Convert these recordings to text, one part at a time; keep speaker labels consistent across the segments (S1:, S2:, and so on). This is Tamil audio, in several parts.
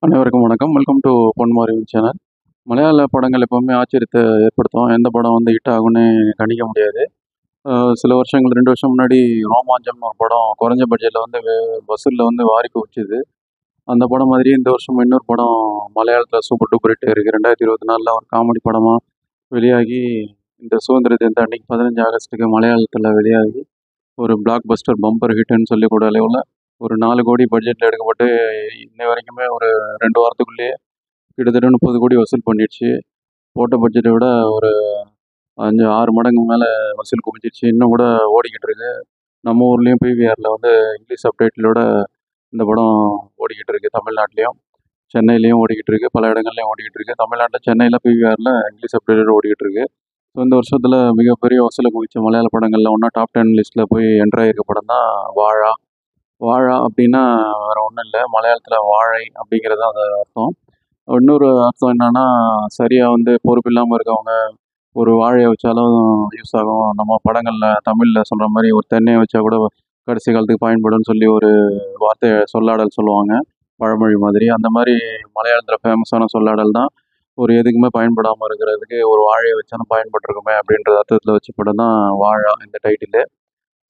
S1: அனைவருக்கும் வணக்கம். Welcome to Ponmari channel. மலையாள படங்கள் எப்பவுமே ஆச்சரியத்தை ஏற்படுத்தும். எந்த படம் வந்து ஹிட் ஆகும்னு கணிக்க முடியாது. சில வருஷங்கள் 2 வருஷம் முன்னாடி ரோமாஞ்சம்னு ஒரு படம் குறைஞ்ச பட்ஜெட்ல வந்து வசூல்ல வந்து வாரி குவிச்சுது. அந்த படம் மாதிரியே இந்த வருஷம் இன்னொரு படம் மலையாளத்துல சூப்பர் டூப்பர் ஹிட் இருக்கு. 2024ல ஒரு காமெடி படமா வெளியாகி இந்த சுதந்திர தினத்து அன்னைக்கு 15 ஆகஸ்ட்டுக்கு மலையாளத்துல வெளியாகி ஒரு பிளாக் பஸ்டர் பம்பர் ஹிட்ன்னு சொல்லக்கூடிய அளவுல ஒரு 4 கோடி பட்ஜெட்ல எடுக்கப்பட்டு இன்ன வரைக்குமே ஒரு 2 வாரத்துக்குள்ளேயே கிட்டத்தட்ட 30 கோடி வசூல் பண்ணிடுச்சு. போட்ட பட்ஜெட்டை விட ஒரு 5, 6 மடங்கு மேலே வசூல் குவிச்சிருச்சு. இன்னும் கூட ஓடிக்கிட்டு இருக்கு. நம்ம ஊர்லேயும் பிவிஆரில் வந்து இங்கிலீஷ் சப்டைட்டிலோட இந்த படம் ஓடிக்கிட்டு இருக்கு. தமிழ்நாட்டிலையும் சென்னையிலையும் ஓடிக்கிட்டு இருக்கு. பல இடங்கள்லையும் ஓடிக்கிட்டு இருக்கு. தமிழ்நாட்டில் சென்னையில் பிவிஆரில் இங்கிலீஷ் சப்டைட்டில் ஓடிக்கிட்டு இருக்கு. ஸோ இந்த வருஷத்தில் மிகப்பெரிய வசூலை குவிச்ச மலையாள படங்களில் ஒன்றா டாப் 10 லிஸ்ட்டில் போய் என்ட்ரு ஆகிருக்க படம் தான் வாழா. வாழா அப்படின்னா வேறு ஒன்றும் இல்லை, மலையாளத்தில் வாழை அப்படிங்கிறது தான் அது அர்த்தம். இன்னொரு அர்த்தம் என்னன்னா, சரியாக வந்து பொறுப்பு இல்லாமல் இருக்கவங்க ஒரு வாழையை வச்சாலும் யூஸ் ஆகும். நம்ம படங்களில் தமிழில் சொல்கிற மாதிரி ஒரு தென்னையை வச்சா கூட கடைசி காலத்துக்கு பயன்படும்னு சொல்லி ஒரு வார்த்தை சொல்லாடல் சொல்லுவாங்க, பழமொழி மாதிரி. அந்த மாதிரி மலையாளத்தில் ஃபேமஸான சொல்லாடல் தான் ஒரு எதுக்குமே பயன்படாமல் இருக்கிறதுக்கு ஒரு வாழையை வச்சாலும் பயன்பட்டுருக்குமே அப்படின்ற அர்த்தத்தில் வச்ச படம் தான் வாழா இந்த டைட்டிலு.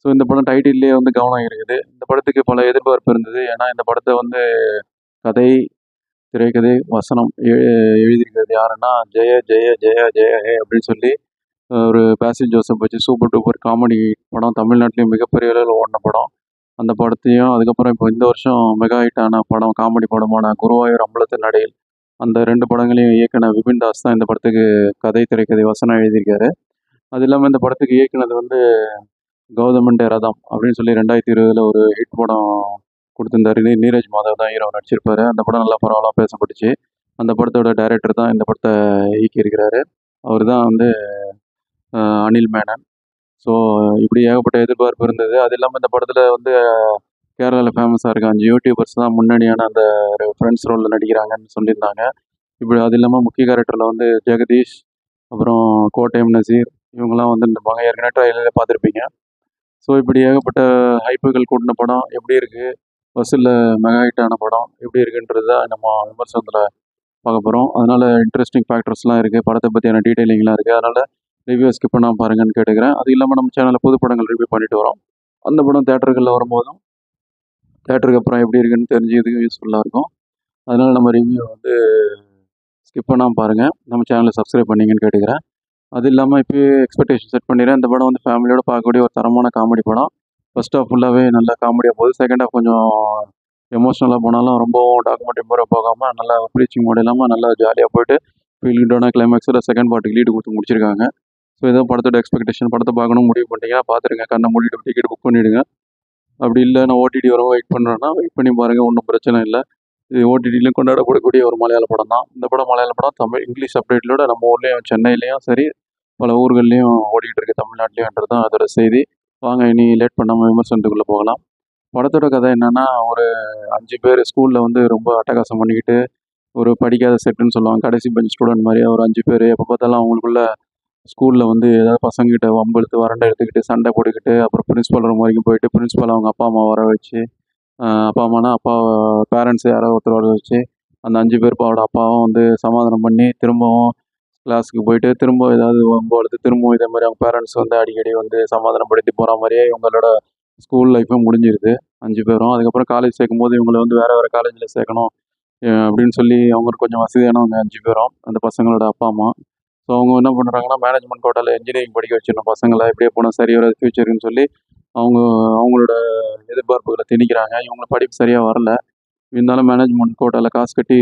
S1: ஸோ இந்த படம் டைட்டில்லே வந்து கவனம் இருக்குது. இந்த படத்துக்கு பல எதிர்பார்ப்பு இருந்தது. ஏன்னா இந்த படத்தை வந்து கதை, திரைக்கதை, வசனம் எழுதியிருக்கிறது யாருன்னா ஜெய ஜெய ஜெய ஜெய ஹே அப்படின்னு சொல்லி ஒரு பேசில் ஜோசப் வச்சு சூப்பர் டூப்பர் காமெடி படம் தமிழ்நாட்டிலையும் மிகப்பெரிய அளவில் ஓடின படம். அந்த படத்தையும் அதுக்கப்புறம் இப்போ இந்த வருஷம் மெகா ஹிட்டான படம் காமெடி படமான குருவாயூர் அம்பலத்தின் நடையில் அந்த 2 படங்களையும் இயக்குன விபின் தாஸ் தான் இந்த படத்துக்கு கதை, திரைக்கதை, வசனம் எழுதியிருக்காரு. அது இல்லாமல் இந்த படத்துக்கு இயக்குனது வந்து கௌதமன்டே ரதம் அப்படின்னு சொல்லி 2020ல் ஒரு ஹிட் படம் கொடுத்துருந்தாரு. நீரஜ் மாதவ் தான் ஹீரோ நடிச்சிருப்பாரு. அந்த படம் நல்லா பரவலாக பேசப்பட்டுச்சு. அந்த படத்தோட டைரக்டர் தான் இந்த படத்தை இயக்கியிருக்கிறாரு. அவர் தான் வந்து அனில் மேனன். ஸோ இப்படி ஏகப்பட்ட எதிர்பார்ப்பு இருந்தது. அது இல்லாமல் இந்த படத்தில் வந்து கேரளாவில் ஃபேமஸாக இருக்க 5 யூடியூபர்ஸ் தான் முன்னணியான அந்த ஃப்ரெண்ட்ஸ் ரோலில் நடிக்கிறாங்கன்னு சொல்லியிருந்தாங்க. இப்படி அது இல்லாமல் முக்கிய கேரக்டரில் வந்து ஜெகதீஷ், அப்புறம் கோட்டயம் நசீர், இவங்கெல்லாம் வந்து இந்த படம் ஏற்கனவே ட்ரைலரில் பார்த்துருப்பீங்க. ஸோ இப்படி ஏகப்பட்ட ஹைப்புகள் கூட்டின படம் எப்படி இருக்குது, வசூலில் மெகா ஹிட்டான படம் எப்படி இருக்குன்றது தான் நம்ம விமர்சனத்தில் பார்க்க போகிறோம். அதனால் இன்ட்ரெஸ்டிங் ஃபேக்டர்ஸ்லாம் இருக்குது, படத்தை பற்றியான டீட்டெயிலிங்லாம் இருக்குது. அதனால் ரிவ்யூ ஸ்கிப் பண்ணாமல் பாருங்கன்னு கேட்டுக்கிறேன். அது இல்லாமல் நம்ம சேனலில் புது படங்கள் ரிவ்யூ பண்ணிட்டு வரோம். அந்த படம் தேட்டர்களில் வரும்போதும் தேட்டருக்கு அப்புறம் எப்படி இருக்குன்னு தெரிஞ்சுக்கிறதுக்கு யூஸ்ஃபுல்லாக இருக்கும். அதனால் நம்ம ரிவ்யூ வந்து ஸ்கிப் பண்ணாமல் பாருங்கள். நம்ம சேனலை சப்ஸ்கிரைப் பண்ணிங்கன்னு கேட்டுக்கிறேன். அது இல்லாமல் இப்போயே எக்ஸ்பெக்டேஷன் செட் பண்ணிடுறேன். இந்த படம் வந்து ஃபேமிலியோட பார்க்கக்கூடிய ஒரு தரமான காமெடி படம். ஃபர்ஸ்ட் ஹாஃப் ஃபுல்லாகவே நல்லா காமெடியாக போகுது. செகண்ட் ஹாஃப் கொஞ்சம் எமோஷ்னலாக போனாலும் ரொம்பவும் டாக்குமெண்ட்ரி முறை போகாமல் நல்லா ப்ரீச்சிங் மோட் இல்லாமல் நல்லா ஜாலியாக போயிட்டு ஃபீலிங்டான கிளைமேக்ஸில் செகண்ட் பார்ட்டுக்கு லீடு கொடுத்து முடிச்சிருக்காங்க. ஸோ இதான் படத்தோட எக்ஸ்பெக்டேஷன். படத்தை பார்க்கணும் முடிவு பண்ணிட்டீங்கன்னா பார்த்துருங்க. கண்ணை மூடிட்டு டிக்கெட் புக் பண்ணிவிடுங்க. அப்படி இல்லை நான் ஓடிடி வர வெயிட் பண்ணுறேன்னா வெயிட் பண்ணி பாருங்கள், ஒன்றும் பிரச்சனை இல்லை. இது ஓடிடிலையும் கொண்டாடப்படக்கூடிய ஒரு மலையாள படம் தான். இந்த படம் மலையாள படம் தமிழ் இங்கிலீஷ் சப்டைட்டிலோட நம்ம ஊர்லேயும் சென்னையிலையும் சரி பல ஊர்கள்லையும் ஓடிட்டு இருக்கு, தமிழ்நாட்டிலையும்ன்றது தான் அதோட செய்தி. வாங்க இனி லேட் பண்ணாமல் விமர்சனத்துக்குள்ளே போகலாம். படத்தோட கதை என்னென்னா, ஒரு 5 பேர் ஸ்கூலில் வந்து ரொம்ப அட்டகாசம் பண்ணிக்கிட்டு ஒரு படிக்காத செட்டுன்னு சொல்லுவாங்க, கடைசி பெஞ்ச் ஸ்டூடெண்ட் மாதிரியே ஒரு 5 பேர் எப்போ பார்த்தாலும் அவங்களுக்குள்ள ஸ்கூலில் வந்து ஏதாவது பசங்கக்கிட்ட வம்பு இழுத்து வறண்டை எடுத்துக்கிட்டு சண்டை போட்டுக்கிட்டு அப்புறம் பிரின்ஸ்பல் ரூம் வரைக்கும் போயிட்டு பிரின்ஸ்பல் அவங்க அப்பா அம்மா வர வச்சு அப்பா அம்மானா அப்பா பேரண்ட்ஸ் யாராவது ஒருத்தர் வர வச்சு அந்த 5 பேர் அவரோட அப்பாவும் வந்து சமாதானம் பண்ணி திரும்பவும் கிளாஸுக்கு போயிட்டு திரும்ப ஏதாவது வம்பு வளர்த்து திரும்பவும் இதே மாதிரி அவங்க பேரண்ட்ஸ் வந்து அடிக்கடி வந்து சமாதானப்படுத்தி போகிற மாதிரியே இவங்களோட ஸ்கூல் லைஃப்பும் முடிஞ்சிருது 5 பேரும். அதுக்கப்புறம் காலேஜ் சேர்க்கும் போது இவங்களை வந்து வேறு வேறு காலேஜில் சேர்க்கணும் அப்படின்னு சொல்லி அவங்க கொஞ்சம் வசதியானவங்க 5 பேரும், அந்த பசங்களோட அப்பா அம்மா. ஸோ அவங்க என்ன பண்ணுறாங்கன்னா, மேனேஜ்மெண்ட் கோட்டாவில் இன்ஜினியரிங் படிக்க வச்சிடணும் பசங்களை, இப்படியே போனால் சரி வராது ஃப்யூச்சருன்னு சொல்லி அவங்க அவங்களோட எதிர்பார்ப்புகளை திணிக்கிறாங்க. இவங்க படிப்பு சரியாக வரல, இருந்தாலும் மேனேஜ்மெண்ட் கோட்டாவில் காசு கட்டி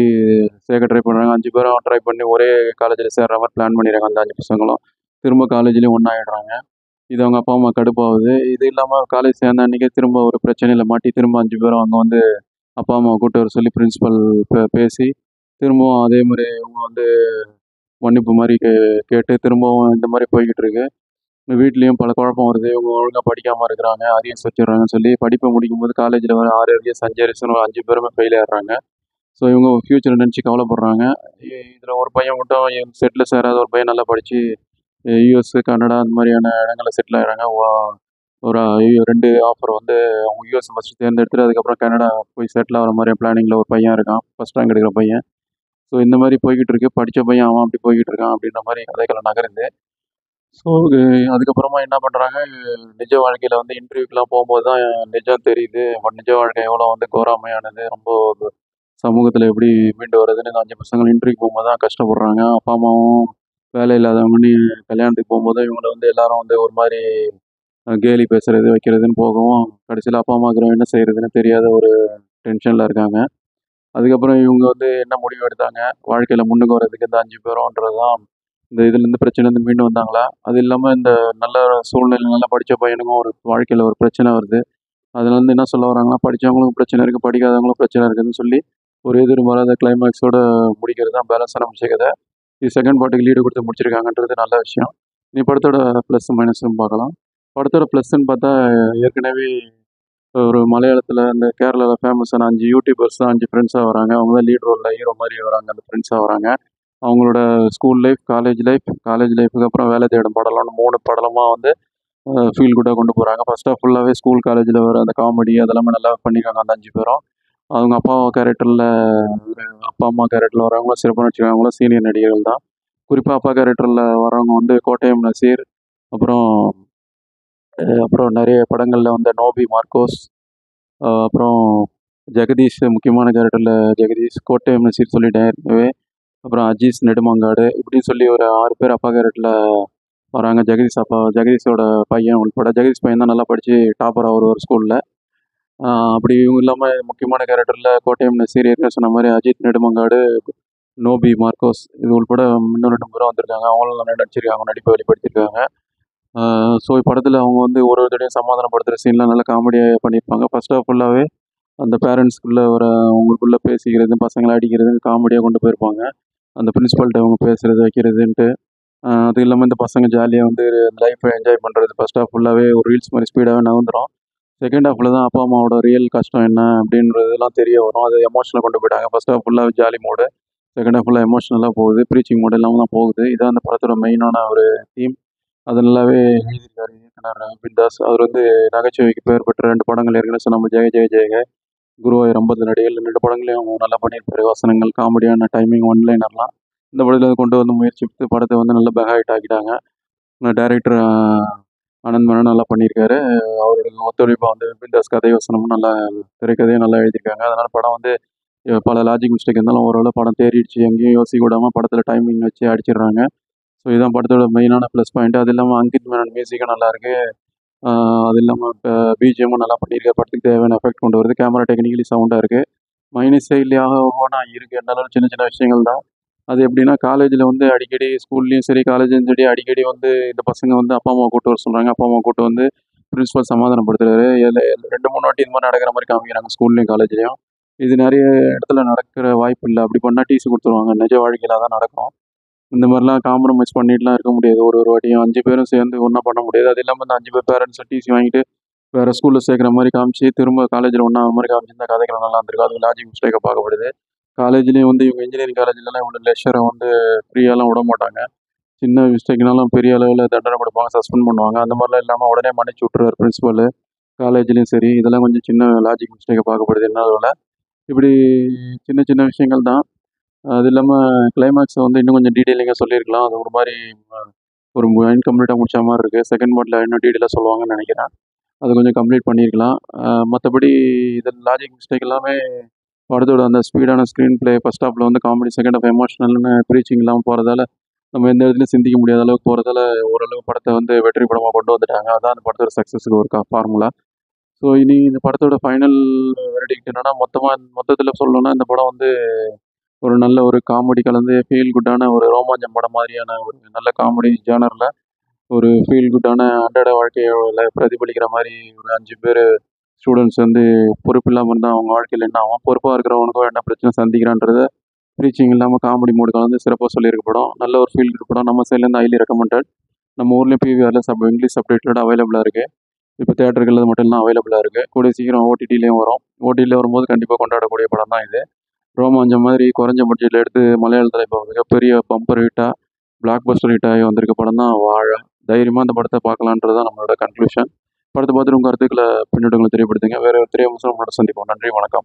S1: சேர்க்க ட்ரை பண்ணுறாங்க. 5 பேரும் ட்ரை பண்ணி ஒரே காலேஜில் சேர்ற மாதிரி பிளான் பண்ணிடுறாங்க. அந்த 5 பசங்களும் திரும்ப காலேஜ்லேயும் ஒன்றாயிடுறாங்க. இது அவங்க அப்பா அம்மா கடுப்பாகுது. இது இல்லாமல் காலேஜ் சேர்ந்த அன்றைக்கே திரும்ப ஒரு பிரச்சனையில் மாட்டி திரும்ப 5 பேரும் அங்கே வந்து அப்பா அம்மாவை கூப்பிட்டு வர சொல்லி பிரின்ஸிபல் பேசி திரும்பவும் அதே மாதிரி இவங்க வந்து மன்னிப்பு மாதிரி கேட்டு திரும்பவும் இந்த மாதிரி போய்கிட்டு இருக்கு. வீட்லேயும் பல குழப்பம் வருது. இவங்க ஒழுங்காக படிக்காமல் இருக்கிறாங்க, அரியர்ஸ் வச்சிடுறாங்கன்னு சொல்லி படிப்பை முடிக்கும்போது காலேஜில் வர 6 அரியர்ஸ் 5 அரியர்ஸ்னு 5 பேருமே ஃபெயில் ஆகிடுறாங்க. ஸோ இவங்க ஃப்யூச்சரை நினச்சி கவலைப்படுறாங்க. இதில் ஒரு பையன் மட்டும் செட்டில் சேராத ஒரு பையன் நல்லா படித்து யூஎஸ், கனடா அந்த மாதிரியான இடங்களில் செட்டில் ஆகிறாங்க. ஒரு 2 ஆஃபர் வந்து அவங்க யுஎஸ் ஃபஸ்ட்டு தேர்ந்தெடுத்துட்டு அதுக்கப்புறம் கனடா போய் செட்டில் ஆகிற மாதிரி பிளானிங்கில் ஒரு பையன் இருக்கான், ஃபஸ்ட் ரேங்க் எடுக்கிற பையன். ஸோ இந்த மாதிரி போய்கிட்டு இருக்கு. படித்த பையன் அவன் அப்படி போய்கிட்டு இருக்கான் அப்படின்ற மாதிரி கதைகளை நகருது. ஸோ அதுக்கப்புறமா என்ன பண்ணுறாங்க, நிஜ வாழ்க்கையில் வந்து இன்டர்வியூக்கெலாம் போகும்போது தான் நிஜம் தெரியுது. நிஜ வாழ்க்கை எவ்வளோ வந்து கோராமையானது, ரொம்ப சமூகத்தில் எப்படி மீண்டு வர்றதுன்னு இந்த 5 பசங்கள் இன்டர்வியூக்கு போகும்போது தான் கஷ்டப்படுறாங்க. அப்பா அம்மாவும் வேலை இல்லாதவங்கன்னு கல்யாணத்துக்கு போகும்போது இவங்களை வந்து எல்லாரும் வந்து ஒரு மாதிரி கேலி பேசுறது வைக்கிறதுன்னு போகவும் கடைசியில் அப்பா அம்மாவுக்கு என்ன செய்யறதுன்னு தெரியாத ஒரு டென்ஷனில் இருக்காங்க. அதுக்கப்புறம் இவங்க வந்து என்ன முடிவு எடுத்தாங்க, வாழ்க்கையில் முன்னுக்கு வர்றதுக்கு இந்த 5 பேரும்ன்றது தான் இந்த இதுலேருந்து பிரச்சனைலேருந்து மீண்டு வந்தாங்களா? அது இல்லாமல் இந்த நல்ல சூழ்நிலை நல்லா படித்த பையனுக்கும் ஒரு வாழ்க்கையில் ஒரு பிரச்சனை வருது. அதில் வந்து என்ன சொல்ல வராங்கன்னா, படித்தவங்களுக்கும் பிரச்சனை இருக்குது, படிக்காதவங்களுக்கும் பிரச்சனை இருக்குதுன்னு சொல்லி ஒரு எதிர்பாராத கிளைமேக்ஸோட முடிக்கிறது தான் பேலன்ஸான விஷயம் கதை. இது செகண்ட் பார்ட்டுக்கு லீடு கொடுத்து முடிச்சிருக்காங்கன்றது நல்ல விஷயம். நீ படத்தோட ப்ளஸ் மைனஸ்ன்னு பார்க்கலாம். படத்தோட ப்ளஸ்ன்னு பார்த்தா ஏற்கனவே ஒரு மலையாளத்தில் இந்த கேரளாவில் ஃபேமஸான 5 யூடியூபர்ஸ் தான் 5 ஃப்ரெண்ட்ஸாக வராங்க. அவங்க தான் லீட் ரோலில் ஹீரோ மாதிரி வராங்க, அந்த ஃப்ரெண்ட்ஸாக வராங்க. அவங்களோட ஸ்கூல் லைஃப், காலேஜ் லைஃபுக்கு அப்புறம் வேலை தேடும் படம்னு 3 படலமாக வந்து ஃபீல் குட்டாக கொண்டு போகிறாங்க. ஃபர்ஸ்ட் ஆஃப் ஃபுல்லாகவே ஸ்கூல் காலேஜில் வர அந்த காமெடி அதெல்லாமே நல்லா பண்ணியிருக்காங்க அந்த 5 பேரும். அவங்க அப்பா கேரக்டரில், அப்பா அம்மா கேரக்டரில் வரவங்களும் சிறப்பாக நடிச்சிருக்காங்க, சீனியர் நடிகர்கள் தான். குறிப்பாக அப்பா கேரக்டரில் வரவங்க வந்து கோட்டயம் நசீர், அப்புறம் அப்புறம் நிறைய படங்களில் வந்து நோபி மார்க்கோஸ், அப்புறம் ஜெகதீஷ், முக்கியமான கேரக்டரில் ஜெகதீஷ், கோட்டயம் நசீர் சொல்லிட்டேன் ஏற்கனவே, அப்புறம் அஜீஸ் நெடுமங்காடு, இப்படின்னு சொல்லி ஒரு 6 பேர் அப்பா கேரக்டரில் வராங்க. ஜெகதீஷோட பையன் உள்பட. ஜெகதீஷ் பையன் தான் நல்லா படித்து டாப்பர் ஆவார் ஒரு ஸ்கூலில். அப்படி இவங்க இல்லாமல் முக்கியமான கேரக்டரில் கோட்டயம் நசீர், ஏற்கனவே சொன்ன மாதிரி அஜித் நெடுமங்காடு, நோபி மார்க்கோஸ், இது உள்பட இன்னும் 2 பேரும் வந்திருக்காங்க. அவங்களும் நல்லா நடிச்சிருக்காங்க, நடிப்பை வெளிப்படுத்தியிருக்காங்க. ஸோ படத்தில் அவங்க வந்து ஒரு தடையும் சமாதானப்படுத்துகிற சீன்லாம் நல்லா காமெடியாக பண்ணியிருப்பாங்க. ஃபர்ஸ்ட் ஆஃப் ஃபுல்லாகவே அந்த பேரண்ட்ஸ்குள்ளே வர அவங்களுக்குள்ளே பேசிக்கிறது, பசங்களை அடிக்கிறது காமெடியாக கொண்டு போயிருப்பாங்க. அந்த பிரின்ஸிபல்கிட்ட அவங்க பேசுகிறது வைக்கிறதுன்ட்டு. அது இல்லாமல் இந்த பசங்க ஜாலியாக வந்து லைஃப்பை என்ஜாய் பண்ணுறது. ஃபர்ஸ்ட் ஆஃப் ஃபுல்லாகவே ஒரு ரீல்ஸ் மாதிரி ஸ்பீடாகவே நகர்ந்துடும். செகண்ட் ஹாஃபில் தான் அப்பா அம்மாவோட ரியல் கஷ்டம் என்ன அப்படின்றதுலாம் தெரிய வரும். அது எமோஷனலாக கொண்டு போயிட்டாங்க. ஃபர்ஸ்ட் ஹாஃப் ஃபுல்லாக ஜாலி மூடு, செகண்ட் ஹாஃப் ஃபுல்லாக எமோஷனலாக போகுது, ப்ரீச்சிங் மூடு இல்லாமல் தான் போகுது. இதான் அந்த படத்தோட மெயினான ஒரு தீம். அது நல்லாவே எழுதியிருக்காரு இயக்குனர் பின்தாஸ். அவர் வந்து நகைச்சுவைக்கு பெயர் பெற்ற 2 படங்கள் ஏற்கனவே சொன்ன நம்ம ஜெய ஜெய ஜெயக, குருவாயூர் 50 நடிகள், 2 படங்களையும் நல்லா பண்ணியிருப்பாரு. வசனங்கள், காமெடியான டைமிங், ஒன்லைனர்லாம் இந்த படத்தில் கொண்டு வந்து முயற்சித்து படத்தை வந்து நல்லா பெகாயிட் ஆக்கிட்டாங்க. டைரக்டர் ஆனந்த் மேனன் நல்லா பண்ணியிருக்காரு. அவரோட ஒத்துழைப்பாக வந்து பின்தாஸ் கதை வசனமும் நல்லா, திரைக்கதையும் நல்லா எழுதியிருக்காங்க. அதனால் படம் வந்து பல லாஜிக் மிஸ்டேக் இருந்தாலும் ஓரளவு படம் தேறிடுச்சு. எங்கேயும் யோசிக்க விடாமல் படத்தில் டைமிங் வச்சு அடிச்சிடுறாங்க. ஸோ இதுதான் படத்தோட மெயினான ப்ளஸ் பாயிண்ட். அது இல்லாமல் அங்கித் மேனன் மியூசிக்கும் நல்லாயிருக்கு. அது இல்லாமல் பிஜிஎம்மும் நல்லா பண்ணியிருக்காரு. படத்துக்கு தேவையான எஃபெக்ட் கொண்டு வருது. கேமரா டெக்னிக்கலி சவுண்டாக இருக்குது. மைனஸ் சைட்லேயாக ஒவ்வொன்றா இருக்குது. இருந்தாலும் சின்ன சின்ன விஷயங்கள் தான். அது எப்படின்னா, காலேஜில் வந்து அடிக்கடி, ஸ்கூல்லேயும் சரி காலேஜ்லையும் சரி அடிக்கடி வந்து இந்த பசங்க வந்து அப்பா அம்மாவை கூப்பிட்டு வர சொல்கிறாங்க. அப்பா அம்மாவை கூப்பிட்டு வந்து பிரின்ஸிபல் சமாதானப்படுத்துறாரு. 2, 3 வாட்டி இது மாதிரி நடக்கிற மாதிரி காமிக்கிறாங்க ஸ்கூல்லையும் காலேஜ்லேயும். இது நிறைய இடத்துல நடக்கிற வாய்ப்பு இல்லை. அப்படி பண்ணால் டிசி கொடுத்துருவாங்க. நிஜ வாழ்க்கையில் தான் நடக்கும். இந்த மாதிரிலாம் காம்ப்ரமைஸ் பண்ணிட்டுலாம் இருக்க முடியாது. ஒரு வாட்டியும் 5 பேரும் சேர்ந்து ஒன்றா பண்ண முடியாது. அது இல்லாமல் இந்த 5 பேர் பேரண்ட்ஸும் டிசி வாங்கிட்டு வேறு ஸ்கூலில் சேர்க்குற மாதிரி காமிச்சு திரும்ப காலேஜில் ஒன்றா மாதிரி காமிச்சிருந்தா கதைகள் நல்லா இருந்திருக்கும். அது லாஜிக் மிஸ்டேக்காக பார்க்கப்படுது. காலேஜ்லேயும் வந்து இவங்க இன்ஜினியரிங் காலேஜ்லலாம் இவ்வளோ லெஷரை வந்து ஃப்ரீயாலாம் விட மாட்டாங்க. சின்ன மிஸ்டேக்னாலும் பெரிய அளவில் தண்டனை கொடுப்பாங்க, சஸ்பெண்ட் பண்ணுவாங்க. அந்த மாதிரிலாம் இல்லாமல் உடனே மன்னிச்சு விட்ருவார் பிரின்ஸிபல். காலேஜ்லேயும் சரி இதெல்லாம் கொஞ்சம் சின்ன லாஜிக் மிஸ்டேக்காக பார்க்கப்படுது என்னால. இப்படி சின்ன சின்ன விஷயங்கள் தான். அது இல்லாமல் கிளைமேக்ஸை வந்து இன்னும் கொஞ்சம் டீட்டெயிலிங்காக சொல்லியிருக்கலாம். அது ஒரு மாதிரி ஒரு இன்கம்ப்ளீட்டாக முடிச்ச மாதிரி இருக்குது. செகண்ட் பார்ட்டில் இன்னும் டீட்டெயிலாக சொல்லுவாங்கன்னு நினைக்கிறேன். அது கொஞ்சம் கம்ப்ளீட் பண்ணியிருக்கலாம். மற்றபடி இதில் லாஜிக் மிஸ்டேக் எல்லாமே படத்தோட அந்த ஸ்பீடான ஸ்க்ரீன் ப்ளே, ஃபர்ஸ்ட் ஹாஃபில் வந்து காமெடி, செகண்ட் ஹாஃப் எமோஷனல்னு ப்ரீச்சிங் இல்லாமல் போகிறதால நம்ம எந்த இடத்துலையும் சிந்திக்க முடியாத அளவுக்கு போகிறதால ஓரளவு படத்தை வந்து வெற்றி படமாக கொண்டு வந்துட்டாங்க. அதான் அந்த படத்தோட சக்ஸஸுக்கு ஒரு ஃபார்முலா. ஸோ இனி இந்த படத்தோட ஃபைனல் வெர்டிக்ட் என்னன்னா, மொத்தத்தில் சொல்லணும்னா இந்த படம் வந்து ஒரு நல்ல ஒரு காமெடி கலந்து ஃபீல் குட்டான ஒரு ரோமாஞ்சம் படம் மாதிரியான ஒரு நல்ல காமெடி ஜானரில் ஒரு ஃபீல் குட்டான அன்றாட வாழ்க்கையில் பிரதிபலிக்கிற மாதிரி ஒரு 5 பேர் ஸ்டூடெண்ட்ஸ் வந்து பொறுப்பு இல்லாமல் இருந்தால் அவங்க வாழ்க்கையில் என்ன ஆகும், பொறுப்பாக இருக்கிறவனுக்கும் என்ன பிரச்சனை சந்திக்கிறான்றத ப்ரீச்சிங் இல்லாமல் காமெடி மூடு கலந்து சிறப்பாக சொல்லியிருக்க படம். நல்ல ஒரு ஃபீல் குட் படம். நம்ம சைட்லேருந்து ஹைலி ரெக்கமெண்டட். நம்ம ஊர்லேயும் பிவிஆரில் இங்கிலீஷ் சப்டைட்டிலோட அவைலபிளாக இருக்குது. இப்போ தேட்டருகளில் மட்டும் இல்லை அவைலபிளாக இருக்குது. கூடிய சீக்கிரம் ஓடிடிலையும் வரும். ஓடிடியில் வரும்போது கண்டிப்பாக கொண்டாடக்கூடிய படம் தான் இது. ரோமாஞ்சம் மாதிரி குறைஞ்ச பட்ஜெட்டில் எடுத்து மலையாளத்தில் இப்போ மிகப்பெரிய பம்பர் ஹிட்டாக, பிளாக் பஸ்டர் ஹிட்டாகி வந்திருக்க படம் தான் வாழை. தைரியமாக அந்த படத்தை பார்க்கலான்றது தான் நம்மளோட கன்க்ளூஷன். படத்தை பார்த்துட்டு உங்கள் கருத்துக்களை பின்னோட்டங்களை தெரியப்படுத்துங்க. வேறு ஒரு திரை விமர்சனங்களோட சந்திப்போம். நன்றி, வணக்கம்.